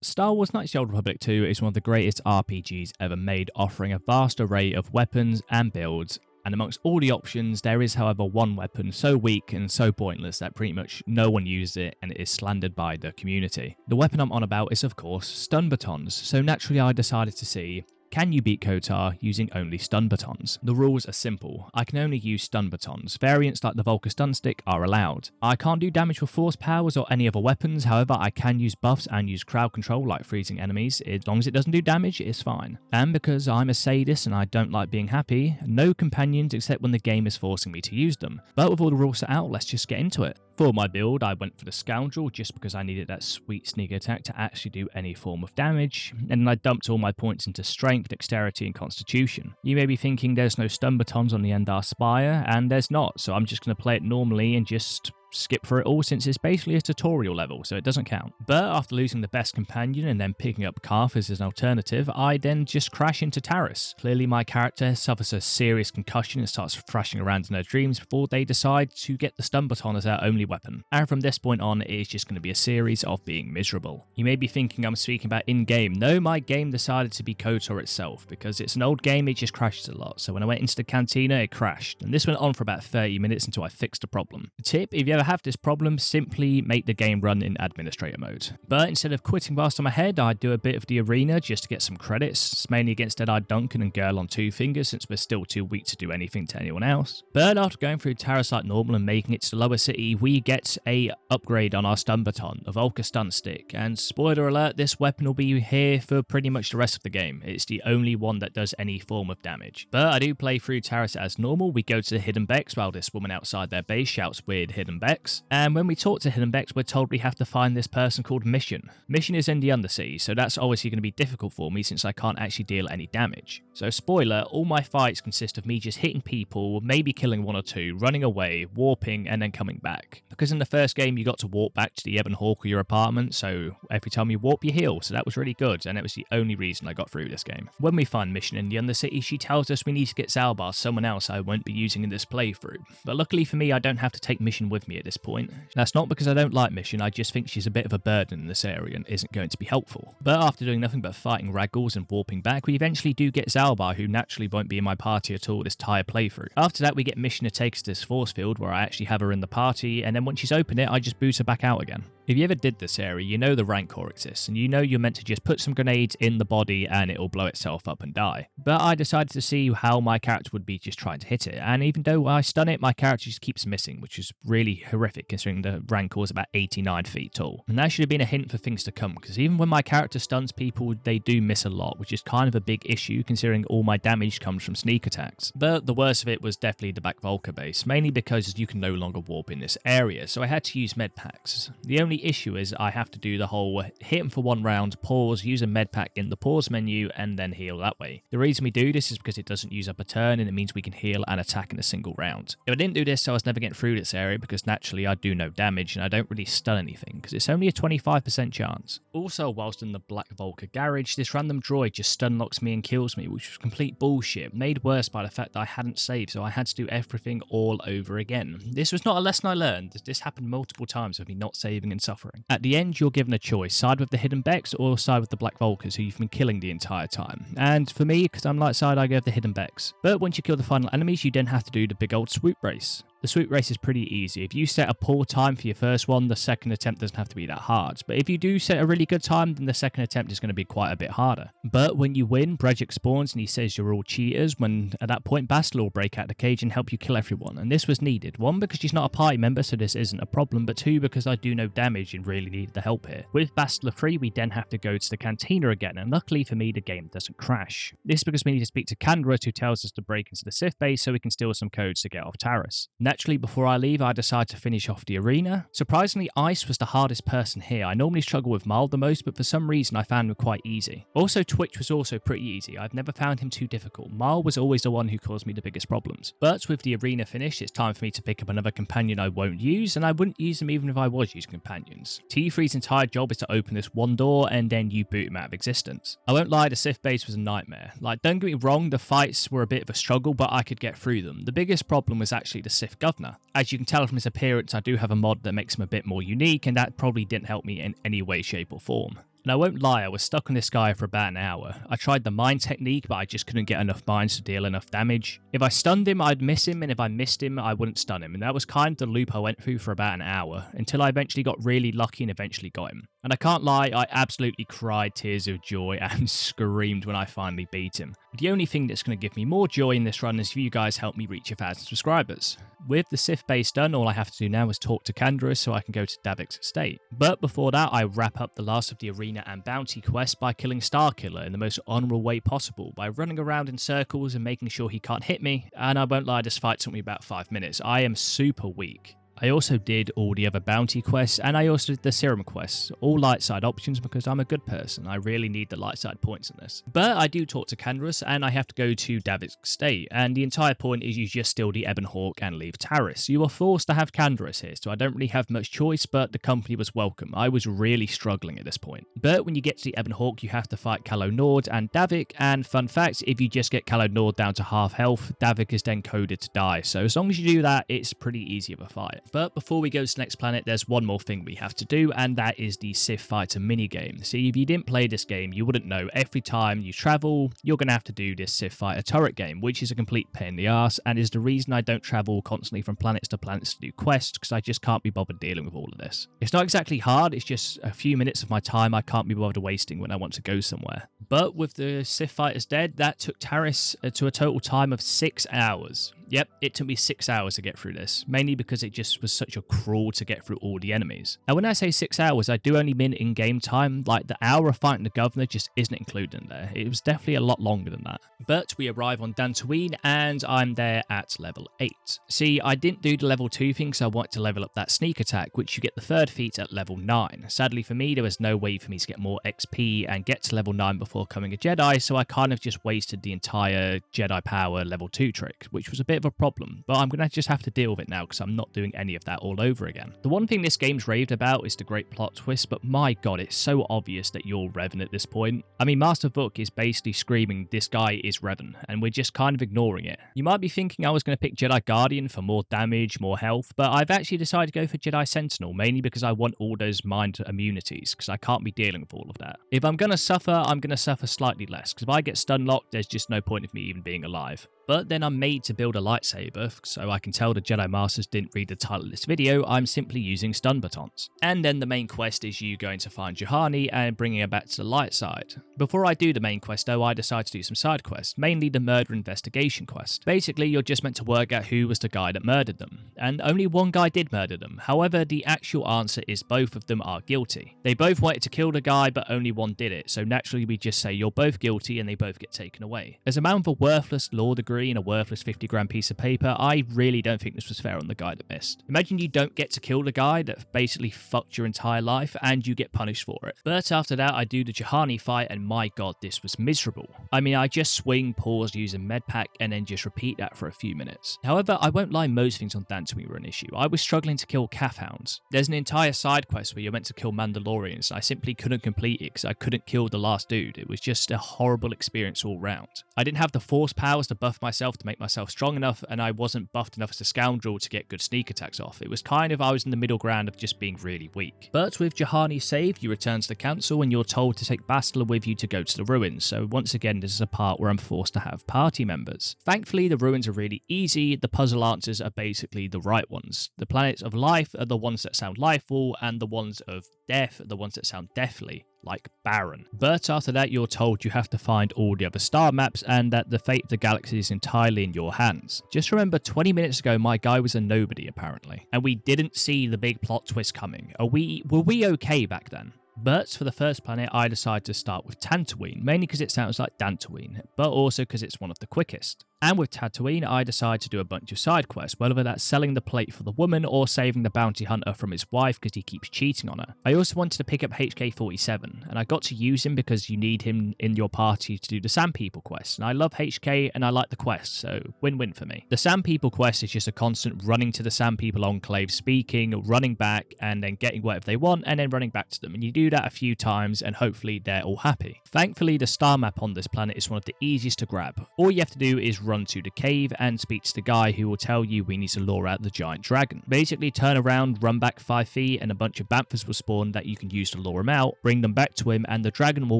Star Wars Knights of the Old Republic 2 is one of the greatest RPGs ever made, offering a vast array of weapons and builds. And amongst all the options, there is, however, one weapon so weak and so pointless that pretty much no one uses it and it is slandered by the community. The weapon I'm on about is, of course, stun batons, so naturally I decided to see, can you beat KOTOR using only stun batons? The rules are simple. I can only use stun batons. Variants like the Vulkar stun stick are allowed. I can't do damage with force powers or any other weapons, however I can use buffs and use crowd control like freezing enemies. As long as it doesn't do damage, it's fine. And because I'm a sadist and I don't like being happy, no companions except when the game is forcing me to use them. But with all the rules set out, let's just get into it. For my build, I went for the Scoundrel just because I needed that sweet sneak attack to actually do any form of damage, and then I dumped all my points into Strength, Dexterity and Constitution. You may be thinking there's no stun batons on the Endar Spire, and there's not, so I'm just going to play it normally and just skip through it all since it's basically a tutorial level, so it doesn't count. But after losing the best companion and then picking up Carthus as an alternative, I then just crash into Taris. Clearly my character suffers a serious concussion and starts thrashing around in her dreams before they decide to get the stun baton as their only weapon. And from this point on, it is just going to be a series of being miserable. You may be thinking I'm speaking about in-game. No, my game decided to be KOTOR itself, because it's an old game, it just crashes a lot. So when I went into the cantina, it crashed. And this went on for about 30 minutes until I fixed the problem. The tip, if you ever have this problem, simply make the game run in administrator mode. But instead of quitting whilst I'm ahead, I do a bit of the arena just to get some credits. It's mainly against Dead-Eyed Duncan and Girl on Two Fingers since we're still too weak to do anything to anyone else. But after going through Taris like normal and making it to the lower city, we get a upgrade on our stun baton, the Vulkar stun stick. And spoiler alert, this weapon will be here for pretty much the rest of the game. It's the only one that does any form of damage. But I do play through Taris as normal. We go to the Hidden Becks while this woman outside their base shouts weird Hidden Becks. And when we talk to Hidden Becks, we're told we have to find this person called Mission. Mission is in the Undersea, so that's obviously going to be difficult for me since I can't actually deal any damage. So spoiler, all my fights consist of me just hitting people, maybe killing one or two, running away, warping, and then coming back. Because in the first game, you got to warp back to the Ebon Hawk or your apartment, so every time you warp, you heal, so that was really good, and it was the only reason I got through this game. When we find Mission in the Undercity, she tells us we need to get Zalbar, someone else I won't be using in this playthrough. But luckily for me, I don't have to take Mission with me at this point. That's not because I don't like Mission, I just think she's a bit of a burden in this area and isn't going to be helpful. But after doing nothing but fighting Ragguls and warping back, we eventually do get Zalbar, who naturally won't be in my party at all this entire playthrough. After that, we get Mission to take us to this force field where I actually have her in the party, and then once she's opened it, I just boot her back out again. If you ever did this area, you know the Rancor exists, and you know you're meant to just put some grenades in the body and it'll blow itself up and die. But I decided to see how my character would be just trying to hit it, and even though I stun it, my character just keeps missing, which is really horrific considering the Rancor is about 89 feet tall. And that should have been a hint for things to come, because even when my character stuns people, they do miss a lot, which is kind of a big issue considering all my damage comes from sneak attacks. But the worst of it was definitely the Black Vulkar base, mainly because you can no longer warp in this area, so I had to use med packs. The only issue is I have to do the whole hit him for one round, pause, use a med pack in the pause menu, and then heal that way. The reason we do this is because it doesn't use up a turn and it means we can heal and attack in a single round. If I didn't do this, I was never getting through this area because naturally I do no damage and I don't really stun anything because it's only a 25% chance. Also, whilst in the Black Vulkar garage, this random droid just stun locks me and kills me, which was complete bullshit, made worse by the fact that I hadn't saved, so I had to do everything all over again. This was not a lesson I learned. This happened multiple times with me not saving and suffering. At the end, you're given a choice, side with the Hidden Becks or side with the Black Vulkars who you've been killing the entire time. And for me, because I'm light side, I go with the Hidden Becks. But once you kill the final enemies, you then have to do the big old swoop race. The swoop race is pretty easy. If you set a poor time for your first one, the second attempt doesn't have to be that hard. But if you do set a really good time, then the second attempt is going to be quite a bit harder. But when you win, Brejik spawns and he says you're all cheaters, when at that point Bastila will break out the cage and help you kill everyone. And this was needed. One, because she's not a party member, so this isn't a problem, but two, because I do no damage and really needed the help here. With Bastila free, we then have to go to the cantina again, and luckily for me, the game doesn't crash. This is because we need to speak to Kandros, who tells us to break into the Sith base so we can steal some codes to get off Taris. Naturally, before I leave, I decide to finish off the arena. Surprisingly, Ice was the hardest person here. I normally struggle with Mild the most, but for some reason I found him quite easy. Also, Twitch was also pretty easy. I've never found him too difficult. Mild was always the one who caused me the biggest problems. But with the arena finished, it's time for me to pick up another companion I won't use, and I wouldn't use them even if I was using companions. T3's entire job is to open this one door, and then you boot him out of existence. I won't lie, the Sith base was a nightmare. Like, don't get me wrong, the fights were a bit of a struggle, but I could get through them. The biggest problem was actually the Sith governor. As you can tell from his appearance, I do have a mod that makes him a bit more unique, and that probably didn't help me in any way, shape or form. And I won't lie, I was stuck on this guy for about an hour. I tried the mine technique, but I just couldn't get enough mines to deal enough damage. If I stunned him, I'd miss him, and if I missed him, I wouldn't stun him. And that was kind of the loop I went through for about an hour, until I eventually got really lucky and eventually got him. And I can't lie, I absolutely cried tears of joy and screamed when I finally beat him. The only thing that's going to give me more joy in this run is if you guys help me reach 1,000 subscribers. With the Sith base done, all I have to do now is talk to Canderous so I can go to Davik's estate. But before that, I wrap up the last of the arena and bounty quests by killing Starkiller in the most honourable way possible, by running around in circles and making sure he can't hit me, and I won't lie, this fight took me about 5 minutes. I am super weak. I also did all the other bounty quests, and I also did the serum quests, all light side options because I'm a good person. I really need the light side points in this. But I do talk to Canderous, and I have to go to Davik's estate, and the entire point is you just steal the Ebon Hawk and leave Taris. You are forced to have Canderous here, so I don't really have much choice, but the company was welcome. I was really struggling at this point. But when you get to the Ebon Hawk, you have to fight Calo Nord and Davik, and fun fact, if you just get Calo Nord down to half health, Davik is then coded to die, so as long as you do that, it's pretty easy of a fight. But before we go to the next planet, there's one more thing we have to do, and that is the Sith Fighter minigame. See, if you didn't play this game, you wouldn't know. Every time you travel, you're going to have to do this Sith Fighter turret game, which is a complete pain in the ass, and is the reason I don't travel constantly from planets to planets to do quests, because I just can't be bothered dealing with all of this. It's not exactly hard, it's just a few minutes of my time I can't be bothered wasting when I want to go somewhere. But with the Sith Fighters dead, that took Taris to a total time of 6 hours. Yep, it took me 6 hours to get through this, mainly because it just was such a crawl to get through all the enemies. Now when I say 6 hours, I do only mean in-game time, like the hour of fighting the governor just isn't included in there. It was definitely a lot longer than that. But we arrive on Dantooine and I'm there at level 8. See, I didn't do the level 2 thing because I wanted to level up that sneak attack, which you get the third feat at level 9. Sadly for me, there was no way for me to get more XP and get to level 9 before becoming a Jedi, so I kind of just wasted the entire Jedi power level 2 trick, which was a bit of a problem, but I'm going to just have to deal with it now because I'm not doing any of that all over again. The one thing this game's raved about is the great plot twist, but my god, it's so obvious that you're Revan at this point. I mean, Master Vuk is basically screaming, this guy is Revan, and we're just kind of ignoring it. You might be thinking I was going to pick Jedi Guardian for more damage, more health, but I've actually decided to go for Jedi Sentinel, mainly because I want all those mind immunities, because I can't be dealing with all of that. If I'm going to suffer, I'm going to suffer slightly less, because if I get stun locked, there's just no point of me even being alive. But then I'm made to build a lightsaber, so I can tell the Jedi Masters didn't read the title of this video, I'm simply using stun batons. And then the main quest is you going to find Juhani and bringing her back to the light side. Before I do the main quest though, I decide to do some side quests, mainly the murder investigation quest. Basically, you're just meant to work out who was the guy that murdered them, and only one guy did murder them. However, the actual answer is both of them are guilty. They both wanted to kill the guy, but only one did it, so naturally we just say you're both guilty and they both get taken away. As a man with a worthless law degree and a worthless 50-gram piece of paper, I really don't think this was fair on the guy that missed. Imagine you don't get to kill the guy that basically fucked your entire life and you get punished for it. But after that, I do the Juhani fight and my god, this was miserable. I mean, I just swing, pause, use a med pack and then just repeat that for a few minutes. However, I won't lie, most things on Dantooine were an issue. I was struggling to kill calf hounds. There's an entire side quest where you're meant to kill Mandalorians. I simply couldn't complete it because I couldn't kill the last dude. It was just a horrible experience all round. I didn't have the force powers to buff myself to make myself strong enough, and I wasn't buffed enough as a scoundrel to get good sneak attacks off. It was kind of, I was in the middle ground of just being really weak. But with Juhani saved, you return to the council and you're told to take Bastila with you to go to the ruins. So once again, this is a part where I'm forced to have party members. Thankfully, the ruins are really easy. The puzzle answers are basically the right ones. The planets of life are the ones that sound lifeful, and the ones of death are the ones that sound deathly, like barren. But after that, you're told you have to find all the other star maps and that the fate of the galaxy is entirely in your hands. Just remember, 20 minutes ago, my guy was a nobody, apparently, and we didn't see the big plot twist coming. Were we okay back then? But for the first planet, I decided to start with Tatooine, mainly because it sounds like Dantooine, but also because it's one of the quickest. And with Tatooine, I decided to do a bunch of side quests, whether that's selling the plate for the woman or saving the bounty hunter from his wife because he keeps cheating on her. I also wanted to pick up HK-47, and I got to use him because you need him in your party to do the Sand People quest, and I love HK and I like the quest, so win-win for me. The Sand People quest is just a constant running to the Sand People enclave, speaking, running back, and then getting whatever they want, and then running back to them, and you do that a few times, and hopefully they're all happy. Thankfully, the star map on this planet is one of the easiest to grab. All you have to do is run to the cave and speak to the guy who will tell you we need to lure out the giant dragon. Basically, turn around, run back 5 feet, and a bunch of banthas will spawn that you can use to lure him out, bring them back to him, and the dragon will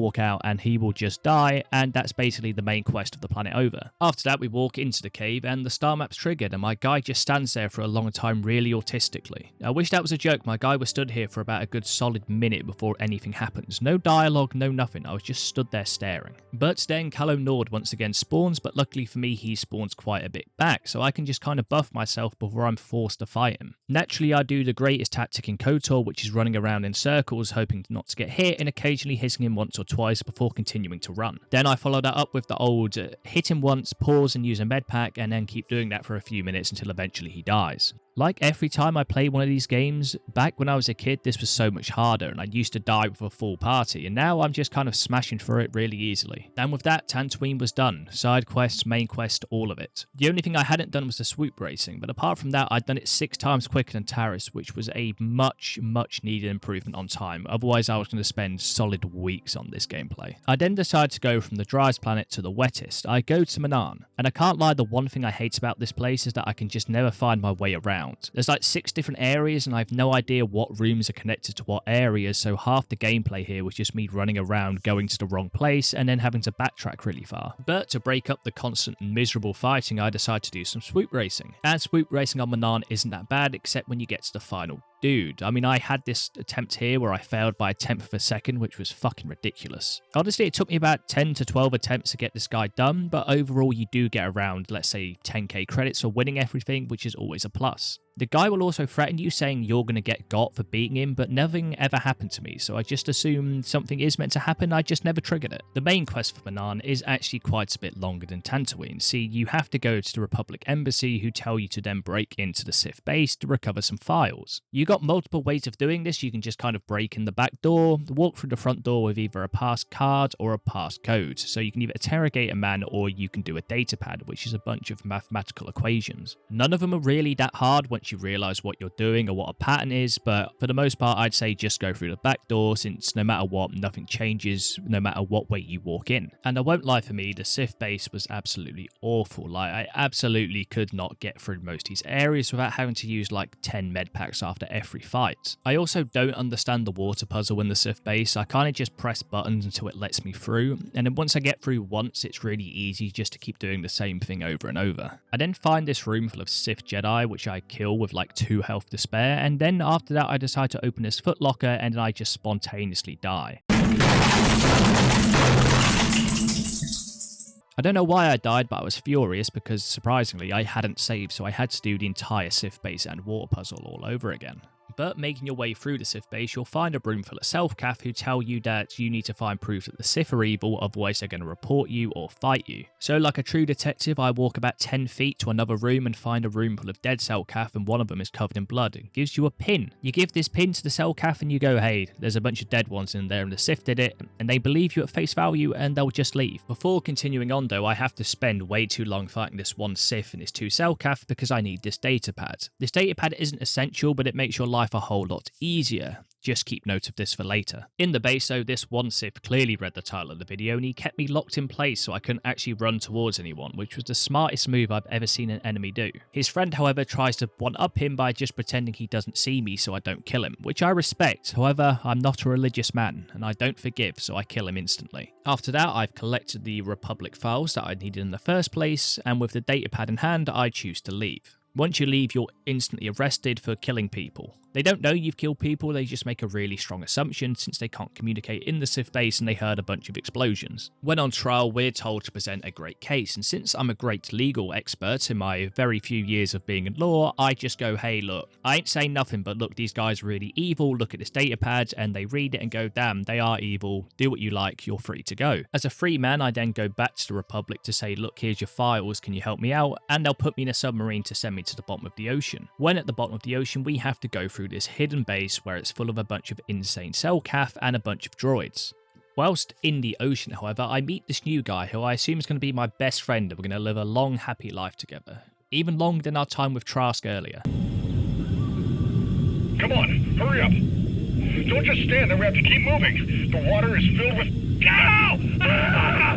walk out and he will just die, and that's basically the main quest of the planet over. After that, we walk into the cave and the star map's triggered, and my guy just stands there for a long time really autistically. I wish that was a joke. My guy was stood here for about a good solid minute before anything happens. No dialogue, no nothing. I was just stood there staring. But then Calo Nord once again spawns, but luckily for me he spawns quite a bit back, so I can just kind of buff myself before I'm forced to fight him. Naturally, I do the greatest tactic in KOTOR, which is running around in circles hoping not to get hit and occasionally hitting him once or twice before continuing to run. Then I follow that up with the old hit him once, pause and use a med pack, and then keep doing that for a few minutes until eventually he dies. Like every time I play one of these games, back when I was a kid, this was so much harder and I used to die with a full party, and now I'm just kind of smashing through it really easily. And with that, Dantooine was done. Side quests, main quest, all of it. The only thing I hadn't done was the swoop racing, but apart from that, I'd done it 6 times quicker than Taris, which was a much needed improvement on time. Otherwise, I was going to spend solid weeks on this gameplay. I then decided to go from the driest planet to the wettest. I go to Manan, and I can't lie, the one thing I hate about this place is that I can just never find my way around. There's like 6 different areas and I have no idea what rooms are connected to what areas, so half the gameplay here was just me running around, going to the wrong place, and then having to backtrack really far. But to break up the constant and miserable fighting, I decided to do some swoop racing. And swoop racing on Manan isn't that bad, except when you get to the final dude. I mean, I had this attempt here where I failed by a 1/10 of a second, which was fucking ridiculous. Honestly, it took me about 10 to 12 attempts to get this guy done, but overall you do get around, let's say, 10k credits for winning everything, which is always a plus. The guy will also threaten you saying you're going to get got for beating him, but nothing ever happened to me, so I just assumed something is meant to happen, I just never triggered it. The main quest for Manan is actually quite a bit longer than Dantooine. See, you have to go to the Republic Embassy, who tell you to then break into the Sith base to recover some files. You got multiple ways of doing this. You can just kind of break in the back door, walk through the front door with either a pass card or a pass code. So you can either interrogate a man or you can do a datapad, which is a bunch of mathematical equations. None of them are really that hard once you realize what you're doing or what a pattern is, but for the most part I'd say just go through the back door, since no matter what, nothing changes no matter what way you walk in. And I won't lie, for me the Sith base was absolutely awful. Like, I absolutely could not get through most of these areas without having to use like 10 med packs after every fight. I also don't understand the water puzzle in the Sith base. I kind of just press buttons until it lets me through, and then once I get through once, it's really easy just to keep doing the same thing over and over. I then find this room full of Sith Jedi, which I kill with like 2 health to spare, and then after that I decide to open this footlocker and then I just spontaneously die. I don't know why I died, but I was furious because surprisingly I hadn't saved, so I had to do the entire Sith base and water puzzle all over again. But making your way through the Sith base, you'll find a room full of self-cath who tell you that you need to find proof that the Sith are evil, otherwise they're going to report you or fight you. So like a true detective, I walk about 10 feet to another room and find a room full of dead self-cath, and one of them is covered in blood. It gives you a pin. You give this pin to the self-cath and you go, hey, there's a bunch of dead ones in there and the Sith did it, and they believe you at face value and they'll just leave. Before continuing on though, I have to spend way too long fighting this one Sith and his 2 self-cath because I need this datapad. This datapad isn't essential, but it makes your life a whole lot easier. Just keep note of this for later. In the base though, this one Sith clearly read the title of the video and he kept me locked in place so I couldn't actually run towards anyone, which was the smartest move I've ever seen an enemy do. His friend however tries to one-up him by just pretending he doesn't see me so I don't kill him, which I respect. However, I'm not a religious man and I don't forgive, so I kill him instantly. After that, I've collected the Republic files that I needed in the first place, and with the datapad in hand, I choose to leave. Once you leave, you're instantly arrested for killing people. They don't know you've killed people, they just make a really strong assumption since they can't communicate in the Sith base and they heard a bunch of explosions. When on trial, we're told to present a great case, and since I'm a great legal expert in my very few years of being in law, I just go, hey look, I ain't saying nothing, but look, these guys are really evil, look at this datapad, and they read it and go, damn, they are evil, do what you like, you're free to go. As a free man, I then go back to the Republic to say, look, here's your files, can you help me out? And they'll put me in a submarine to send me to the bottom of the ocean. When at the bottom of the ocean, we have to go through this hidden base where it's full of a bunch of insane self-cath and a bunch of droids. Whilst in the ocean, however, I meet this new guy who I assume is going to be my best friend and we're going to live a long, happy life together. Even longer than our time with Trask earlier. Come on, hurry up! Don't just stand there, we have to keep moving! The water is filled with... Ow! Ah!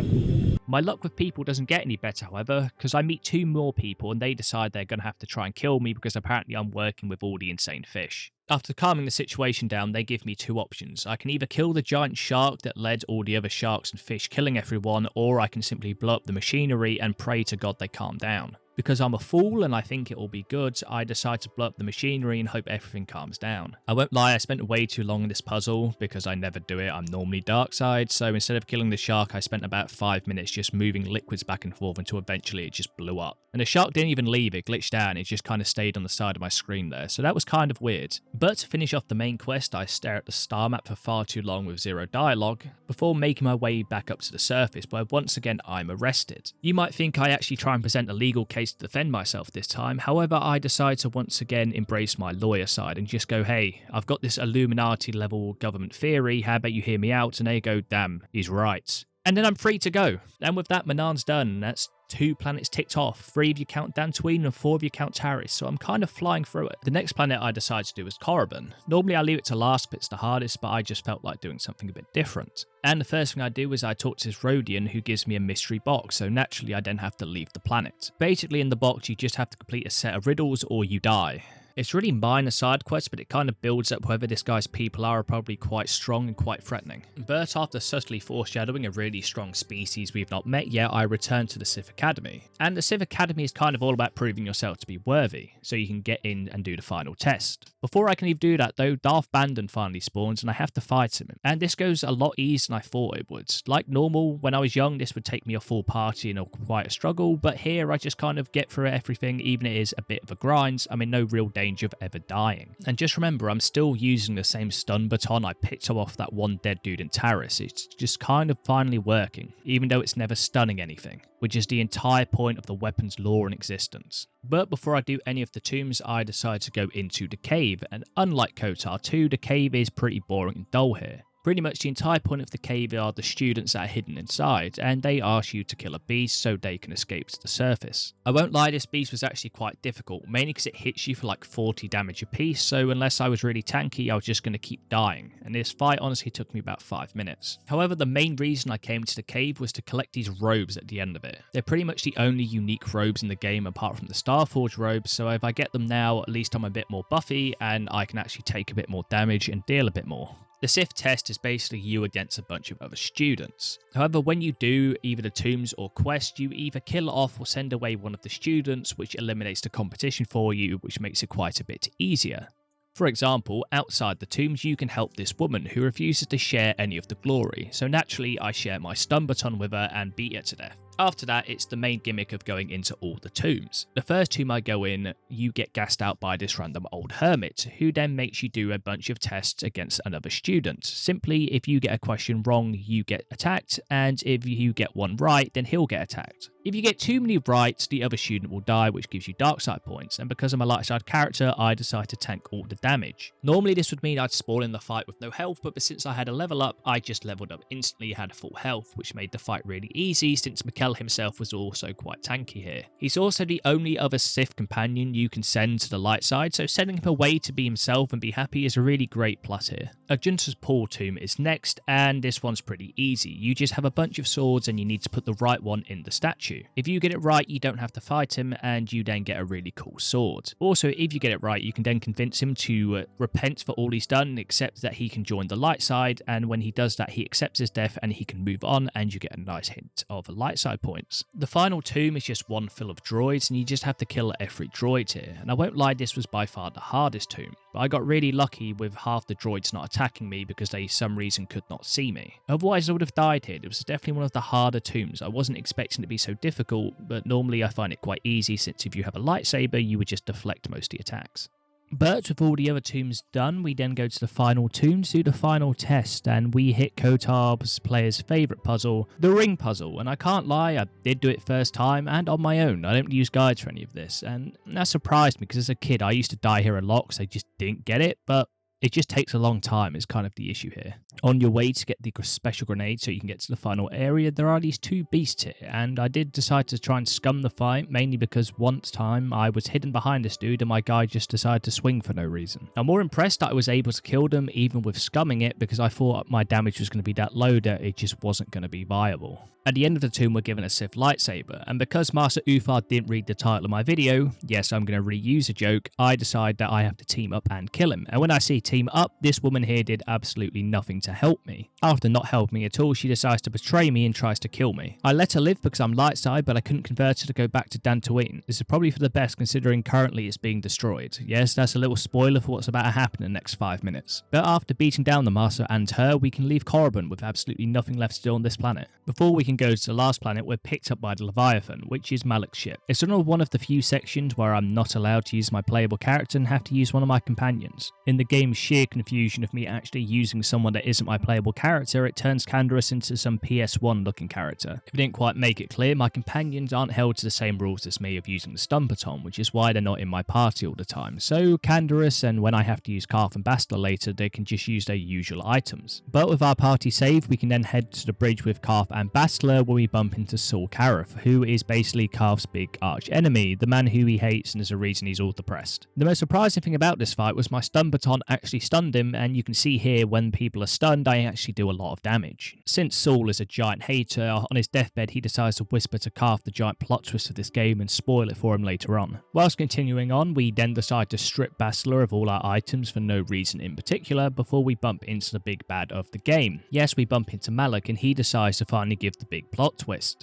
My luck with people doesn't get any better, however, because I meet 2 more people and they decide they're going to have to try and kill me because apparently I'm working with all the insane fish. After calming the situation down, they give me 2 options. I can either kill the giant shark that led all the other sharks and fish killing everyone, or I can simply blow up the machinery and pray to God they calm down. Because I'm a fool and I think it will be good, I decide to blow up the machinery and hope everything calms down. I won't lie, I spent way too long in this puzzle because I never do it. I'm normally dark side, so instead of killing the shark, I spent about 5 minutes just moving liquids back and forth until eventually it just blew up. And the shark didn't even leave, it glitched out and it just kind of stayed on the side of my screen there, so that was kind of weird. But to finish off the main quest, I stare at the star map for far too long with 0 dialogue, before making my way back up to the surface, where once again I'm arrested. You might think I actually try and present a legal case to defend myself this time, however I decide to once again embrace my lawyer side and just go, hey, I've got this Illuminati level government theory, how about you hear me out? And they go, damn, he's right. And then I'm free to go. And with that, Manan's done. That's 2 planets ticked off. 3 of you count Dantooine and 4 of you count Taris, so I'm kind of flying through it. The next planet I decided to do was Korriban. Normally I leave it to last, but it's the hardest, but I just felt like doing something a bit different. And the first thing I do is I talk to this Rhodian who gives me a mystery box, so naturally I then have to leave the planet. Basically in the box you just have to complete a set of riddles or you die. It's really minor side quests, but it kind of builds up whether this guy's people are probably quite strong and quite threatening. But after subtly foreshadowing a really strong species we've not met yet, I return to the Sith Academy. And the Sith Academy is kind of all about proving yourself to be worthy, so you can get in and do the final test. Before I can even do that though, Darth Malak finally spawns and I have to fight him. And this goes a lot easier than I thought it would. Like normal, when I was young, this would take me a full party and quite a struggle, but here I just kind of get through everything, even if it is a bit of a grind. I'm in no real danger of ever dying. And just remember, I'm still using the same stun baton I picked up off that one dead dude in Taris. It's just kind of finally working, even though it's never stunning anything, which is the entire point of the weapon's lore in existence. But before I do any of the tombs, I decide to go into the cave, and unlike KOTOR 2, the cave is pretty boring and dull here. Pretty much the entire point of the cave are the students that are hidden inside, and they ask you to kill a beast so they can escape to the surface. I won't lie, this beast was actually quite difficult, mainly because it hits you for like 40 damage a piece, so unless I was really tanky, I was just going to keep dying, and this fight honestly took me about 5 minutes. However, the main reason I came to the cave was to collect these robes at the end of it. They're pretty much the only unique robes in the game apart from the Starforge robes, so if I get them now, at least I'm a bit more buffy, and I can actually take a bit more damage and deal a bit more. The Sith test is basically you against a bunch of other students. However, when you do either the tombs or quest, you either kill off or send away one of the students, which eliminates the competition for you, which makes it quite a bit easier. For example, outside the tombs you can help this woman who refuses to share any of the glory, so naturally I share my stun baton with her and beat her to death. After that, it's the main gimmick of going into all the tombs. The first tomb I go in, you get gassed out by this random old hermit, who then makes you do a bunch of tests against another student. Simply, if you get a question wrong, you get attacked, and if you get one right, then he'll get attacked. If you get too many rights, the other student will die, which gives you dark side points, and because I'm a light side character, I decide to tank all the damage. Normally this would mean I'd spawn in the fight with no health, but since I had a level up, I just leveled up instantly, had full health, which made the fight really easy since Mikkel himself was also quite tanky here. He's also the only other Sith companion you can send to the light side, so sending him away to be himself and be happy is a really great plus here. Arjunta's Paul tomb is next, and this one's pretty easy. You just have a bunch of swords and you need to put the right one in the statue. If you get it right, you don't have to fight him, and you then get a really cool sword. Also, if you get it right, you can then convince him to repent for all he's done and accept that he can join the light side, and when he does that, he accepts his death and he can move on, and you get a nice hint of light side points. The final tomb is just one full of droids, and you just have to kill every droid here, and I won't lie, this was by far the hardest tomb. But I got really lucky with half the droids not attacking me because they some reason could not see me. Otherwise I would have died here. It was definitely one of the harder tombs. I wasn't expecting it to be so difficult, but normally I find it quite easy since if you have a lightsaber you would just deflect most of the attacks. But with all the other tombs done, we then go to the final tomb to do the final test, and we hit KOTOR's player's favourite puzzle, the ring puzzle, and I can't lie, I did do it first time and on my own. I don't use guides for any of this, and that surprised me because as a kid I used to die here a lot because I just didn't get it, but It just takes a long time is kind of the issue here. On your way to get the special grenade so you can get to the final area, there are these two beasts here, and I did decide to try and scum the fight, mainly because once time I was hidden behind this dude and my guy just decided to swing for no reason. I'm more impressed that I was able to kill them even with scumming it, because I thought my damage was going to be that low that it just wasn't going to be viable. At the end of the tomb, we're given a Sith lightsaber, and because Master Uthar didn't read the title of my video, yes, I'm going to reuse a joke, I decide that I have to team up and kill him. And when I say team up, this woman here did absolutely nothing to help me. After not helping me at all, she decides to betray me and tries to kill me. I let her live because I'm light side, but I couldn't convert her to go back to Dantooine. This is probably for the best considering currently it's being destroyed. Yes, that's a little spoiler for what's about to happen in the next 5 minutes. But after beating down the Master and her, we can leave Korriban with absolutely nothing left to do on this planet. Before we can go to the last planet, we're picked up by the Leviathan, which is Malak's ship. It's one of the few sections where I'm not allowed to use my playable character and have to use one of my companions. In the game's sheer confusion of me actually using someone that isn't my playable character, it turns Canderous into some PS1 looking character. If it didn't quite make it clear, my companions aren't held to the same rules as me of using the stun baton, which is why they're not in my party all the time. So Canderous, and when I have to use Carth and Bastila later, they can just use their usual items. But with our party saved, we can then head to the bridge with Carth and Bastila, where we bump into Saul Careth, who is basically Carth's big arch enemy, the man who he hates, and there's a reason he's all depressed. The most surprising thing about this fight was my stun baton actually stunned him, and you can see here when people are stunned, I actually do a lot of damage. Since Saul is a giant hater, on his deathbed he decides to whisper to Carth the giant plot twist of this game and spoil it for him later on. Whilst continuing on, we then decide to strip Bastila of all our items for no reason in particular before we bump into the big bad of the game. Yes, we bump into Malak and he decides to finally give the big plot twist.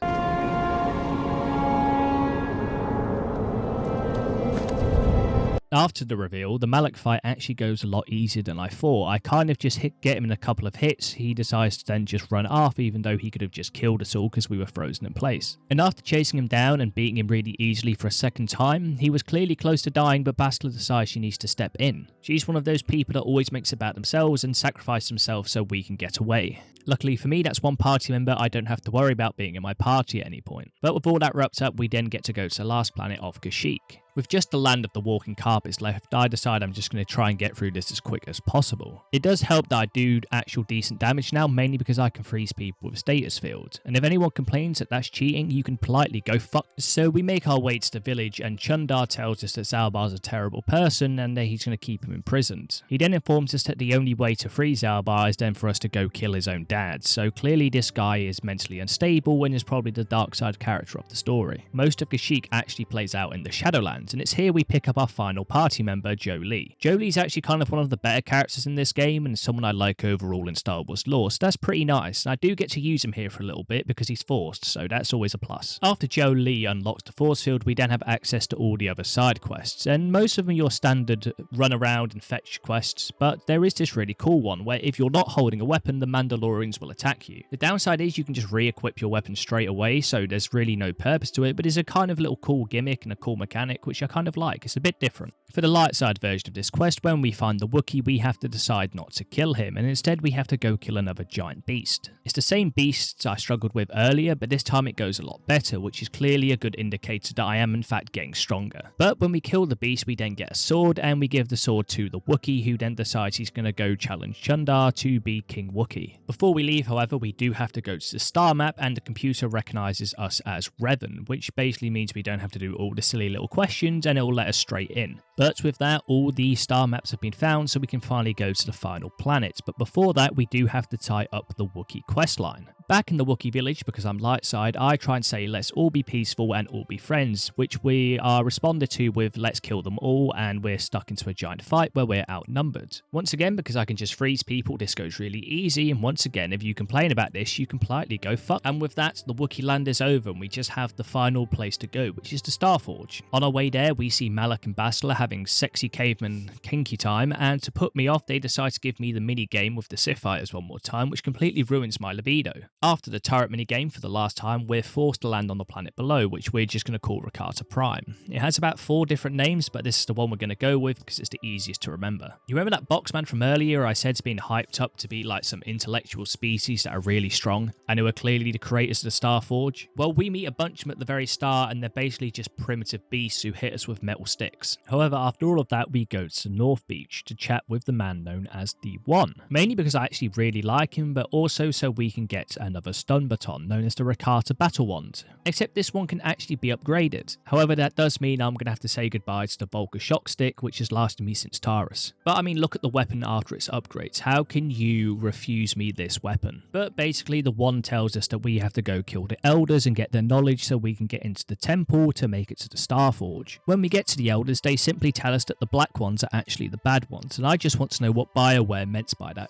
After the reveal, the Malak fight actually goes a lot easier than I thought. I kind of just get him in a couple of hits. He decides to then just run off, even though he could have just killed us all because we were frozen in place. And after chasing him down and beating him really easily for a second time, he was clearly close to dying, but Bastila decides she needs to step in. She's one of those people that always makes it about themselves and sacrifice themselves so we can get away. Luckily for me, that's one party member I don't have to worry about being in my party at any point. But with all that wrapped up, we then get to go to the last planet of Kashyyyk. With just the land of the walking carpets left, I decide I'm just going to try and get through this as quick as possible. It does help that I do actual decent damage now, mainly because I can freeze people with status fields. And if anyone complains that that's cheating, you can politely go fuck. So we make our way to the village and Chundar tells us that Zalbar's a terrible person and that he's going to keep him imprisoned. He then informs us that the only way to free Zalbar is then for us to go kill his own dad. So clearly this guy is mentally unstable and is probably the dark side character of the story. Most of Kashyyyk actually plays out in the Shadowlands, and it's here we pick up our final party member, Jolee. Jolee's actually kind of one of the better characters in this game and someone I like overall in Star Wars lore, so that's pretty nice. And I do get to use him here for a little bit because he's forced, so that's always a plus. After Jolee unlocks the force field, we then have access to all the other side quests, and most of them are your standard run around and fetch quests, but there is this really cool one where if you're not holding a weapon, the Mandalorians will attack you. The downside is you can just re-equip your weapon straight away, so there's really no purpose to it, but it's a kind of little cool gimmick and a cool mechanic which I kind of like. It's a bit different. For the light side version of this quest, when we find the Wookiee, we have to decide not to kill him, and instead we have to go kill another giant beast. It's the same beasts I struggled with earlier, but this time it goes a lot better, which is clearly a good indicator that I am in fact getting stronger. But when we kill the beast, we then get a sword, and we give the sword to the Wookiee, who then decides he's going to go challenge Chundar to be King Wookiee. Before we leave, however, we do have to go to the star map, and the computer recognizes us as Revan, which basically means we don't have to do all the silly little questions, and it will let us straight in. But with that, all the star maps have been found, so we can finally go to the final planet. But before that, we do have to tie up the Wookiee questline. Back in the Wookiee village, because I'm light side, I try and say let's all be peaceful and all be friends, which we are responded to with let's kill them all, and we're stuck into a giant fight where we're outnumbered. Once again, because I can just freeze people, this goes really easy, and once again, if you complain about this, you can politely go fuck. And with that, the Wookiee land is over, and we just have the final place to go, which is the Starforge. On our way there, we see Malak and Bastila having sexy caveman kinky time, and to put me off, they decide to give me the mini game with the Sith fighters one more time, which completely ruins my libido. After the turret minigame for the last time, we're forced to land on the planet below, which we're just going to call Rakatan Prime. It has about 4 different names, but this is the one we're going to go with because it's the easiest to remember. You remember that boxman from earlier I said's been hyped up to be like some intellectual species that are really strong, and who are clearly the creators of the Starforge? Well, we meet a bunch of them at the very start, and they're basically just primitive beasts who hit us with metal sticks. However, However, after all of that, we go to North Beach to chat with the man known as the One. Mainly because I actually really like him, but also so we can get another stun baton known as the Rakatan Battle Wand. Except this one can actually be upgraded. However, that does mean I'm going to have to say goodbye to the Vulkar Shock Stick, which has lasted me since Taris. But I mean, look at the weapon after its upgrades. How can you refuse me this weapon? But basically, the One tells us that we have to go kill the Elders and get their knowledge so we can get into the temple to make it to the Starforge. When we get to the Elders, they simply tell us that the black ones are actually the bad ones, and I just want to know what BioWare meant by that.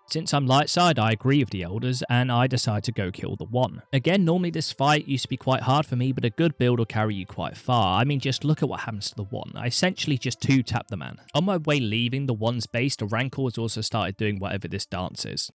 Since I'm light side, I agree with the Elders, and I decide to go kill the One. Again, normally this fight used to be quite hard for me, but a good build will carry you quite far. I mean, just look at what happens to the One. I essentially just 2-tap the man. On my way leaving the One's base, the Rancors also started doing whatever this dance is.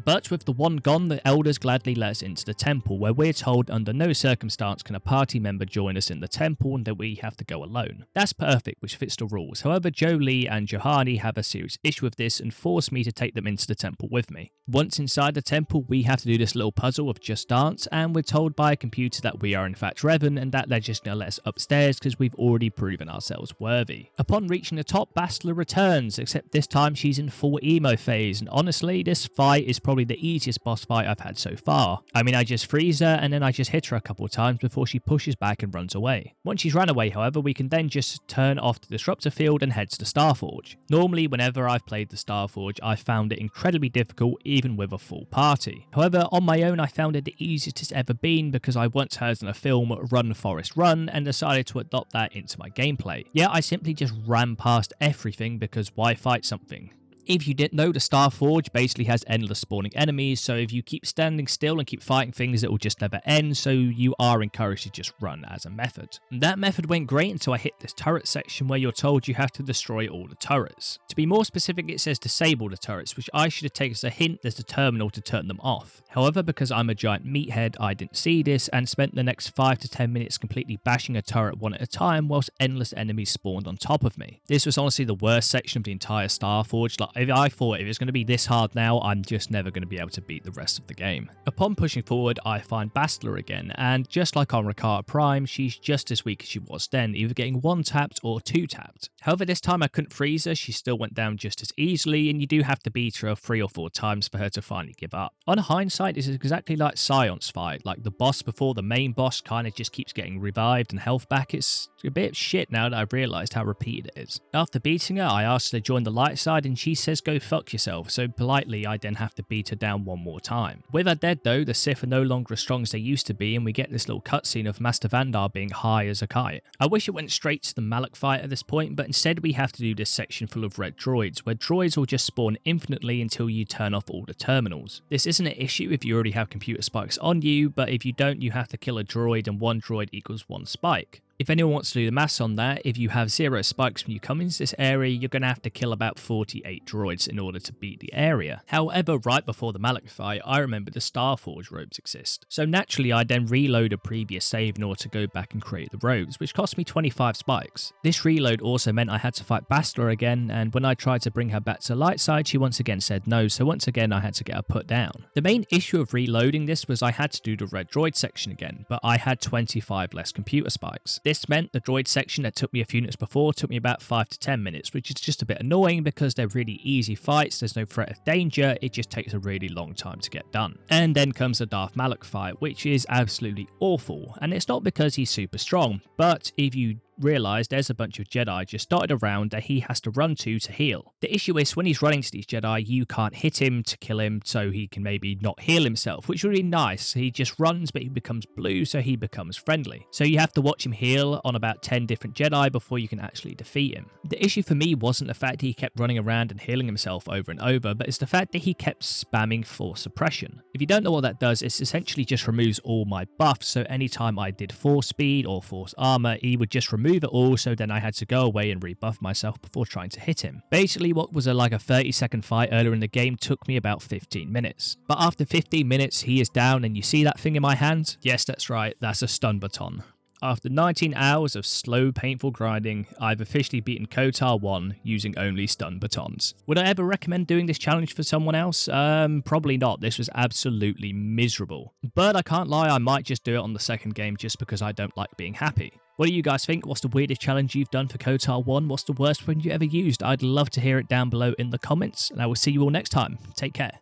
But with the One gone, the Elders gladly let us into the temple, where we're told under no circumstance can a party member join us in the temple and that we have to go alone. That's perfect, which fits the rules. However, Jolie and Johanny have a serious issue with this and force me to take them into the temple with me. Once inside the temple, we have to do this little puzzle of Just Dance, and we're told by a computer that we are in fact Revan and that they're just going to let us upstairs because we've already proven ourselves worthy. Upon reaching the top, Bastila returns, except this time she's in full emo phase, and honestly, this fight is probably the easiest boss fight I've had so far. I mean, I just freeze her and then I just hit her a couple of times before she pushes back and runs away. Once she's run away, however, we can then just turn off the disruptor field and head to the Starforge. Normally, whenever I've played the Starforge, I've found it incredibly difficult even with a full party. However, on my own, I found it the easiest it's ever been because I once heard in a film Run Forest Run and decided to adopt that into my gameplay. Yeah, I simply just ran past everything because why fight something? If you didn't know, the Starforge basically has endless spawning enemies, so if you keep standing still and keep fighting things, it will just never end, so you are encouraged to just run as a method. And that method went great until I hit this turret section where you're told you have to destroy all the turrets. To be more specific, it says disable the turrets, which I should have taken as a hint there's a terminal to turn them off. However, because I'm a giant meathead, I didn't see this and spent the next 5 to 10 minutes completely bashing a turret one at a time whilst endless enemies spawned on top of me. This was honestly the worst section of the entire Starforge. I thought if it's going to be this hard now, I'm just never going to be able to beat the rest of the game. Upon pushing forward, I find Bastila again, and just like on Rakatan Prime, she's just as weak as she was then, either getting 1-tapped or 2-tapped. However, this time I couldn't freeze her, she still went down just as easily, and you do have to beat her 3 or 4 times for her to finally give up. On hindsight, this is exactly like Scion's fight, like the boss before the main boss kind of just keeps getting revived and health back. It's a bit shit now that I've realised how repeated it is. After beating her, I asked her to join the light side and she says go fuck yourself, so politely I then have to beat her down one more time. With her dead though, the Sith are no longer as strong as they used to be and we get this little cutscene of Master Vandar being high as a kite. I wish it went straight to the Malak fight at this point, but instead we have to do this section full of red droids, where droids will just spawn infinitely until you turn off all the terminals. This isn't an issue if you already have computer spikes on you, but if you don't, you have to kill a droid and 1 droid equals 1 spike. If anyone wants to do the maths on that, if you have 0 spikes when you come into this area, you're going to have to kill about 48 droids in order to beat the area. However, right before the Malak fight, I remember the Starforge robes exist. So naturally, I then reload a previous save in order to go back and create the robes, which cost me 25 spikes. This reload also meant I had to fight Bastila again, and when I tried to bring her back to the light side, she once again said no, so once again I had to get her put down. The main issue of reloading this was I had to do the red droid section again, but I had 25 less computer spikes. This meant the droid section that took me a few minutes before took me about 5 to 10 minutes, which is just a bit annoying because they're really easy fights, there's no threat of danger, it just takes a really long time to get done. And then comes the Darth Malak fight, which is absolutely awful, and it's not because he's super strong, but if you realise there's a bunch of Jedi just dotted around that he has to run to heal. The issue is when he's running to these Jedi, you can't hit him to kill him so he can maybe not heal himself, which is really nice. He just runs but he becomes blue so he becomes friendly. So you have to watch him heal on about 10 different Jedi before you can actually defeat him. The issue for me wasn't the fact that he kept running around and healing himself over and over, but it's the fact that he kept spamming Force Suppression. If you don't know what that does, it essentially just removes all my buffs, so anytime I did Force Speed or Force Armor, he would just remove it all, so then I had to go away and rebuff myself before trying to hit him. Basically, what was like a 30-second fight earlier in the game took me about 15 minutes. But after 15 minutes, he is down, and you see that thing in my hand? Yes, that's right, that's a stun baton. After 19 hours of slow, painful grinding, I've officially beaten KOTOR 1 using only stun batons. Would I ever recommend doing this challenge for someone else? Probably not. This was absolutely miserable. But I can't lie, I might just do it on the second game just because I don't like being happy. What do you guys think? What's the weirdest challenge you've done for KOTOR 1? What's the worst one you ever used? I'd love to hear it down below in the comments, and I will see you all next time. Take care.